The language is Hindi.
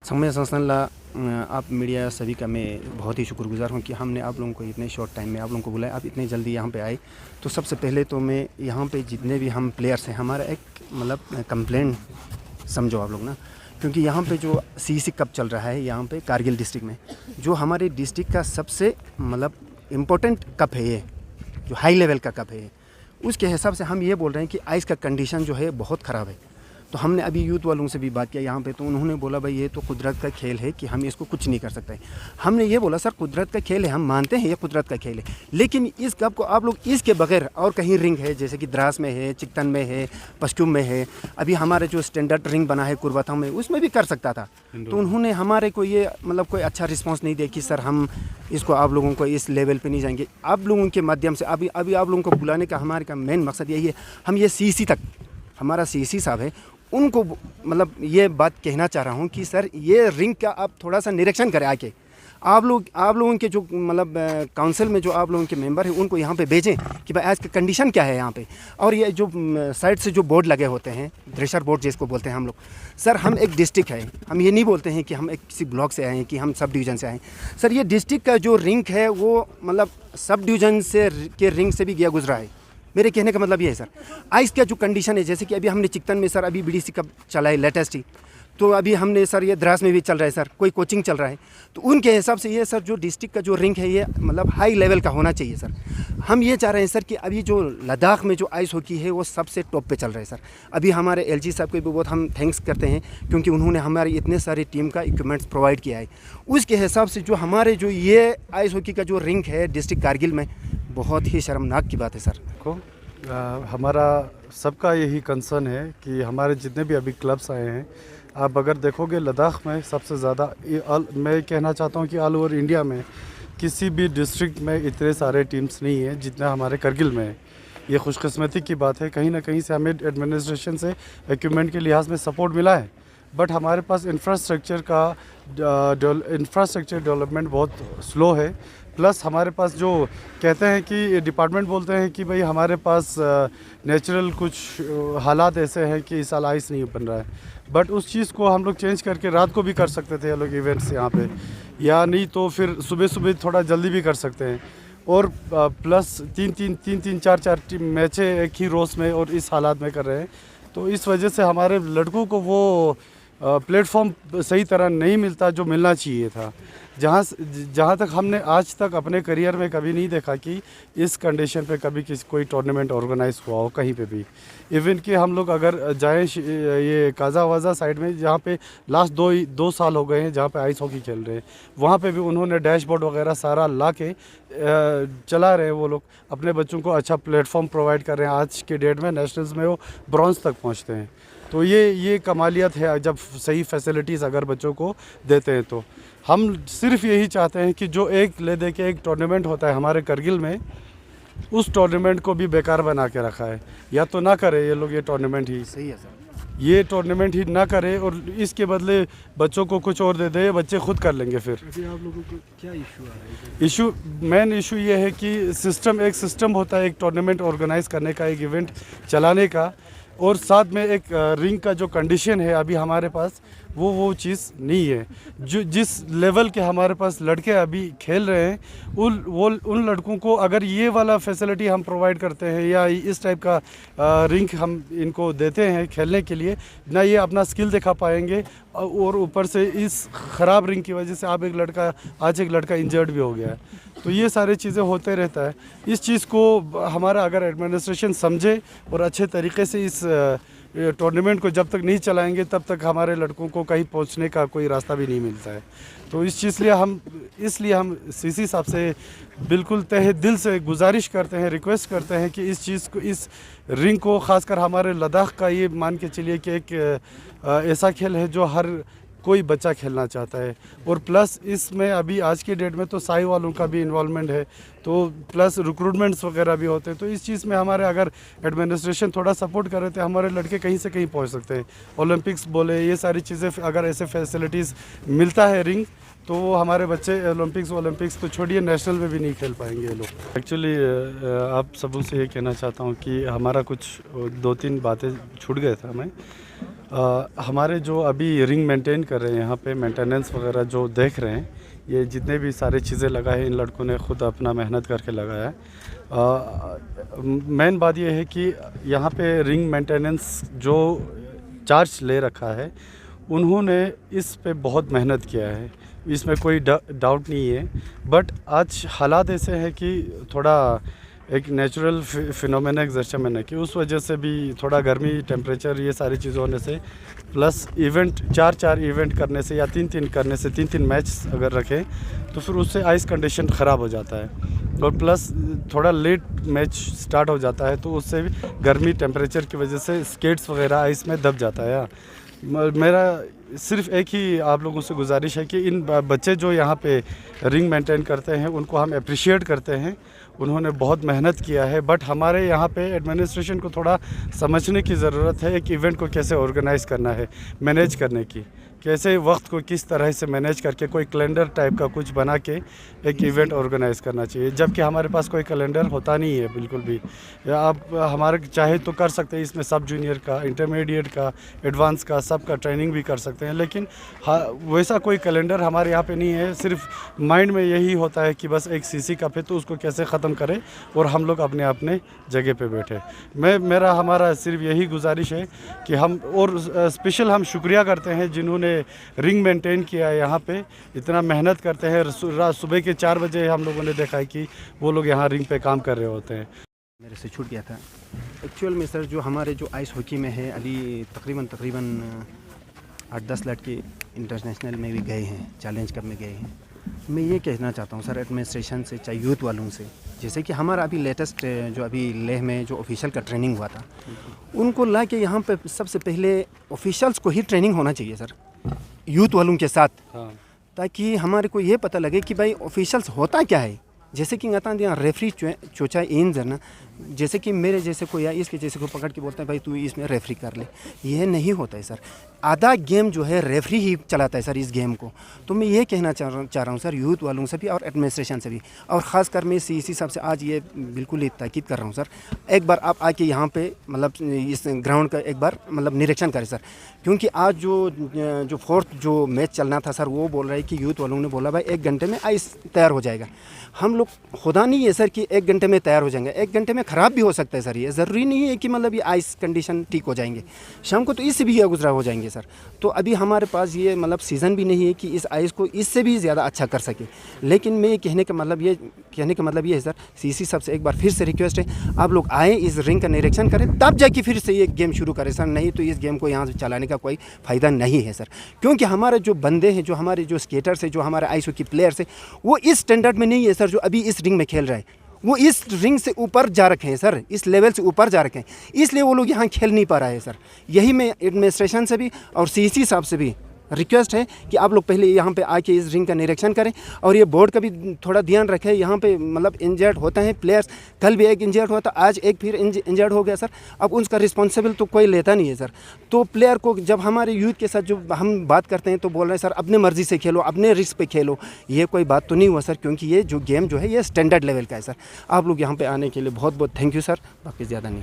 समय संस्थान आप मीडिया सभी का मैं बहुत ही शुक्रगुज़ार हूँ कि हमने आप लोगों को इतने शॉर्ट टाइम में आप लोगों को बुलाया, आप इतने जल्दी यहाँ पे आए। तो सबसे पहले तो मैं यहाँ पे जितने भी हम प्लेयर्स हैं, हमारा एक मतलब कंप्लेंट समझो आप लोग ना, क्योंकि यहाँ पे जो सीसी कप चल रहा है यहाँ पे कारगिल डिस्ट्रिक्ट में, जो हमारे डिस्ट्रिक्ट का सबसे मतलब इम्पोर्टेंट कप है ये, जो हाई लेवल का कप है ये, उसके हिसाब से हम ये बोल रहे हैं कि आइस का कंडीशन जो है बहुत ख़राब है। तो हमने अभी यूथ वालों से भी बात किया यहाँ पे, तो उन्होंने बोला भाई ये तो कुदरत का खेल है कि हम इसको कुछ नहीं कर सकते। हमने ये बोला सर कुदरत का खेल है, हम मानते हैं ये कुदरत का खेल है, लेकिन इस कप को आप लोग इसके बगैर और कहीं रिंग है जैसे कि द्रास में है, चिकतन में है, पश्चिम में है, अभी हमारे जो स्टैंडर्ड रिंग बना है कुरबथा में, उसमें भी कर सकता था। तो उन्होंने हमारे को ये मतलब कोई अच्छा रिस्पॉन्स नहीं दिया कि सर हम इसको आप लोगों को इस लेवल पे नहीं जाएंगे। आप लोगों के माध्यम से अभी आप लोगों को बुलाने का हमारे का मेन मकसद यही है, हम ये सीसी तक, हमारा सीसी साहब है, उनको मतलब ये बात कहना चाह रहा हूँ कि सर ये रिंग का आप थोड़ा सा निरीक्षण करें आके। आप लोगों के जो मतलब काउंसिल में जो आप लोगों के मेंबर हैं उनको यहाँ पे भेजें कि भाई आज का कंडीशन क्या है यहाँ पे। और ये जो साइड से जो बोर्ड लगे होते हैं, थ्रेशर बोर्ड जिसको बोलते हैं हम लोग, सर हम एक डिस्ट्रिक्ट है, हम ये नहीं बोलते हैं कि हम एक किसी ब्लॉक से आए हैं कि हम सब डिवीज़न से आए हैं। सर ये डिस्ट्रिक्ट का जो रिंग है वो मतलब सब डिवीज़न से के रिंग से भी गया गुजरा है। मेरे कहने का मतलब ये है सर, आइस का जो कंडीशन है, जैसे कि अभी हमने चिकतन में सर अभी बीडीसी कप चला है लेटेस्ट ही, तो अभी हमने सर ये द्रास में भी चल रहा है सर, कोई कोचिंग चल रहा है, तो उनके हिसाब से ये सर जो डिस्ट्रिक्ट का जो रिंग है ये मतलब हाई लेवल का होना चाहिए सर। हम ये चाह रहे हैं सर कि अभी जो लद्दाख में जो आइस हॉकी है वो सबसे टॉप पे चल रहा है सर। अभी हमारे एलजी साहब को भी बहुत हम थैंक्स करते हैं क्योंकि उन्होंने हमारी इतने सारी टीम का इक्विपमेंट्स प्रोवाइड किया है। उसके हिसाब से जो हमारे जो ये आइस हॉकी का जो रिंग है डिस्ट्रिक्ट कारगिल में, बहुत ही शर्मनाक की बात है सर। हमारा सबका यही कंसर्न है कि हमारे जितने भी अभी क्लब्स आए हैं, आप अगर देखोगे लद्दाख में सबसे ज़्यादा, मैं कहना चाहता हूँ कि ऑल ओवर इंडिया में किसी भी डिस्ट्रिक्ट में इतने सारे टीम्स नहीं हैं जितना हमारे करगिल में है। ये खुशकिस्मती की बात है, कहीं ना कहीं से हमें एडमिनिस्ट्रेशन से इक्विपमेंट के लिहाज में सपोर्ट मिला है, बट हमारे पास इंफ्रास्ट्रक्चर डेवलपमेंट बहुत स्लो है। प्लस हमारे पास जो कहते हैं कि डिपार्टमेंट बोलते हैं कि भाई हमारे पास नेचुरल कुछ हालात ऐसे हैं कि इस साल आइस नहीं बन रहा है, बट उस चीज़ को हम लोग चेंज करके रात को भी कर सकते थे ये लोग इवेंट्स यहाँ पे, या नहीं तो फिर सुबह सुबह थोड़ा जल्दी भी कर सकते हैं। और प्लस तीन चार मैचें एक ही रोज़ में और इस हालात में कर रहे हैं, तो इस वजह से हमारे लड़कों को वो प्लेटफॉर्म सही तरह नहीं मिलता जो मिलना चाहिए था। जहाँ तक हमने आज तक अपने करियर में कभी नहीं देखा कि इस कंडीशन पे कभी कोई टूर्नामेंट ऑर्गेनाइज हुआ हो कहीं पे भी। इवन कि हम लोग अगर जाएँ ये काज़ावाजा साइड में, जहाँ पे लास्ट दो साल हो गए हैं जहाँ पे आइस हॉकी खेल रहे हैं, वहाँ पे भी उन्होंने डैशबोर्ड वगैरह सारा ला के चला रहे हैं। वो लोग अपने बच्चों को अच्छा प्लेटफॉर्म प्रोवाइड कर रहे हैं। आज के डेट में नेशनल्स में वो ब्रॉन्ज तक पहुँचते हैं, तो ये कमालियत है जब सही फैसिलिटीज़ अगर बच्चों को देते हैं। तो हम सिर्फ यही चाहते हैं कि जो एक ले दे के एक टूर्नामेंट होता है हमारे करगिल में, उस टूर्नामेंट को भी बेकार बना के रखा है। या तो ना करे ये लोग ये टूर्नामेंट ही, सही है सर, ये टूर्नामेंट ही ना करे और इसके बदले बच्चों को कुछ और दे दे, बच्चे खुद कर लेंगे। फिर आप लोगों को क्या इशू आ रहा है? मेन इशू ये है कि एक सिस्टम होता है एक टूर्नामेंट ऑर्गेनाइज करने का, एक इवेंट चलाने का, और साथ में एक रिंग का जो कंडीशन है अभी हमारे पास वो चीज़ नहीं है। जो जिस लेवल के हमारे पास लड़के अभी खेल रहे हैं, उन लड़कों को अगर ये वाला फैसिलिटी हम प्रोवाइड करते हैं या इस टाइप का रिंग हम इनको देते हैं खेलने के लिए, ना ये अपना स्किल दिखा पाएंगे, और ऊपर से इस ख़राब रिंग की वजह से आज एक लड़का इंजर्ड भी हो गया है। तो ये सारी चीज़ें होते रहता है। इस चीज़ को हमारा अगर एडमिनिस्ट्रेशन समझे और अच्छे तरीके से इस टूर्नामेंट को जब तक नहीं चलाएंगे तब तक हमारे लड़कों को कहीं पहुंचने का कोई रास्ता भी नहीं मिलता है। तो इसलिए हम सीसी साहब से बिल्कुल तहे दिल से गुजारिश करते हैं, रिक्वेस्ट करते हैं कि इस चीज़ को, इस रिंग को, ख़ासकर हमारे लद्दाख का, ये मान के चलिए कि एक ऐसा खेल है जो हर कोई बच्चा खेलना चाहता है। और प्लस इसमें अभी आज की डेट में तो साई वालों का भी इन्वॉल्वमेंट है, तो प्लस रिक्रूटमेंट्स वगैरह भी होते हैं। तो इस चीज़ में हमारे अगर एडमिनिस्ट्रेशन थोड़ा सपोर्ट करे तो हमारे लड़के कहीं से कहीं पहुंच सकते हैं। ओलंपिक्स बोले, ये सारी चीज़ें अगर ऐसे फैसिलिटीज़ मिलता है रिंग, तो वो हमारे बच्चे ओलंपिक्स तो छोड़िए, नेशनल में भी नहीं खेल पाएंगे ये लोग। एक्चुअली आप सबों से ये कहना चाहता हूँ कि हमारा कुछ 2-3 बातें छूट गए था हमें। हमारे जो अभी रिंग मेंटेन कर रहे हैं यहाँ पे मेंटेनेंस वगैरह जो देख रहे हैं, ये जितने भी सारी चीज़ें लगाए हैं इन लड़कों ने खुद अपना मेहनत करके लगाया है। मेन बात ये है कि यहाँ पे रिंग मेंटेनेंस जो चार्ज ले रखा है उन्होंने इस पे बहुत मेहनत किया है, इसमें कोई डाउट नहीं है। बट आज हालात ऐसे हैं कि थोड़ा एक नेचुरल फिनोमेना एग्जर्शन मैंने कि उस वजह से भी थोड़ा गर्मी टेम्परेचर ये सारी चीज़ें होने से, प्लस इवेंट 4 इवेंट करने से या 3 करने से 3 मैच अगर रखें तो फिर उससे आइस कंडीशन ख़राब हो जाता है और प्लस थोड़ा लेट मैच स्टार्ट हो जाता है तो उससे भी गर्मी टेम्परेचर की वजह से स्केट्स वगैरह आइस में दब जाता है। मेरा सिर्फ एक ही आप लोगों से गुजारिश है कि इन बच्चे जो यहाँ पे रिंग मेंटेन करते हैं उनको हम अप्रिशिएट करते हैं, उन्होंने बहुत मेहनत किया है। बट हमारे यहाँ पे एडमिनिस्ट्रेशन को थोड़ा समझने की ज़रूरत है एक इवेंट को कैसे ऑर्गेनाइज़ करना है, मैनेज करने की, कैसे वक्त को किस तरह से मैनेज करके कोई कैलेंडर टाइप का कुछ बना के एक इवेंट ऑर्गेनाइज़ करना चाहिए, जबकि हमारे पास कोई कैलेंडर होता नहीं है बिल्कुल भी। या आप हमारे चाहे तो कर सकते हैं इसमें सब जूनियर का, इंटरमीडिएट का, एडवांस का, सब का ट्रेनिंग भी कर सकते हैं, लेकिन वैसा कोई कैलेंडर हमारे यहाँ पे नहीं है। सिर्फ माइंड में यही होता है कि बस एक सीसी कप है तो उसको कैसे ख़त्म करें और हम लोग अपने अपने जगह पे बैठे। हमारा सिर्फ यही गुजारिश है कि हम और स्पेशल हम शुक्रिया करते हैं जिन्होंने रिंग मेंटेन किया है, यहाँ पे इतना मेहनत करते हैं। सुबह के 4 बजे हम लोगों ने देखा है कि वो लोग यहाँ रिंग पे काम कर रहे होते हैं। मेरे से छूट गया था एक्चुअल में सर, जो हमारे जो आइस हॉकी में है अभी तकरीबन 8-10 लड़के इंटरनेशनल में भी गए हैं, चैलेंज कप में गए हैं। मैं ये कहना चाहता हूँ सर एडमिनिस्ट्रेशन से, चाहे यूथ वालों से, जैसे कि हमारा अभी लेटेस्ट जो अभी लेह में जो ऑफिशियल का ट्रेनिंग हुआ था, उनको ला के यहाँ पे सबसे पहले ऑफिशियल्स को ही ट्रेनिंग होना चाहिए सर यूथ वालों के साथ, ताकि हमारे को ये पता लगे कि भाई ऑफिशियल्स होता क्या है। जैसे कि गता दिया रेफरी चोचा इन जरना, जैसे कि मेरे जैसे को या इसके जैसे को पकड़ के बोलता है भाई तू इसमें रेफरी कर ले, ये नहीं होता है सर। आधा गेम जो है रेफरी ही चलाता है सर इस गेम को। तो मैं ये कहना चाह रहा हूँ सर यूथ वालों से भी और एडमिनिस्ट्रेशन से भी, और ख़ास कर मैं सीईसी साहब से आज ये बिल्कुल ही ताकीद कर रहा हूँ सर, एक बार आप आके यहाँ पे मतलब इस ग्राउंड का एक बार मतलब निरीक्षण करें सर, क्योंकि आज जो 4th जो मैच चलना था सर, वो बोल रहा है कि यूथ वालों ने बोला भाई 1 घंटे में आइस तैयार हो जाएगा। हम लोग खुदा नहीं है सर कि 1 घंटे में तैयार हो जाएंगे, 1 घंटे में ख़राब भी हो सकता है सर। ये ज़रूरी नहीं है कि मतलब ये आइस कंडीशन ठीक हो जाएंगे, शाम को तो इससे भी गुजरा हो जाएंगे सर। तो अभी हमारे पास ये मतलब सीज़न भी नहीं है कि इस आइस को इससे भी ज़्यादा अच्छा कर सके। लेकिन मैं कहने का मतलब ये है सर, सीसी साहब से एक बार फिर से रिक्वेस्ट है, आप लोग आएँ, इस रिंग का निरीक्षण करें, तब जाके फिर से ये गेम शुरू करें सर। नहीं तो इस गेम को यहाँ से चलाने का कोई फ़ायदा नहीं है सर, क्योंकि हमारे जो बंदे हैं, जो हमारे जो स्केटर्स हैं, जो हमारे आइस हॉकी प्लेयर्स हैं, वो इस स्टैंडर्ड में नहीं है सर जो अभी इस रिंग में खेल रहा है। वो इस रिंग से ऊपर जा रखे हैं सर, इस लेवल से ऊपर जा रखे हैं, इसलिए वो लोग यहाँ खेल नहीं पा रहा है सर। यही मैं एडमिनिस्ट्रेशन से भी और सीसी साहब से भी रिक्वेस्ट है कि आप लोग पहले यहाँ पे आके इस रिंग का निरीक्षण करें, और ये बोर्ड का भी थोड़ा ध्यान रखें। यहाँ पे मतलब इंजर्ड होते हैं प्लेयर्स, कल भी एक इंजर्ड हुआ था, आज एक फिर इंजर्ड हो गया सर। अब उसका रिस्पॉन्सिबल तो कोई लेता नहीं है सर। तो प्लेयर को जब हमारे यूथ के साथ जो हम बात करते हैं तो बोल रहे हैं सर अपने मर्जी से खेलो, अपने रिस्क पे खेलो, ये कोई बात तो नहीं हुआ सर, क्योंकि ये जो गेम जो है ये स्टैंडर्ड लेवल का है सर। आप लोग यहाँ पर आने के लिए बहुत बहुत थैंक यू सर, बाकी ज़्यादा नहीं।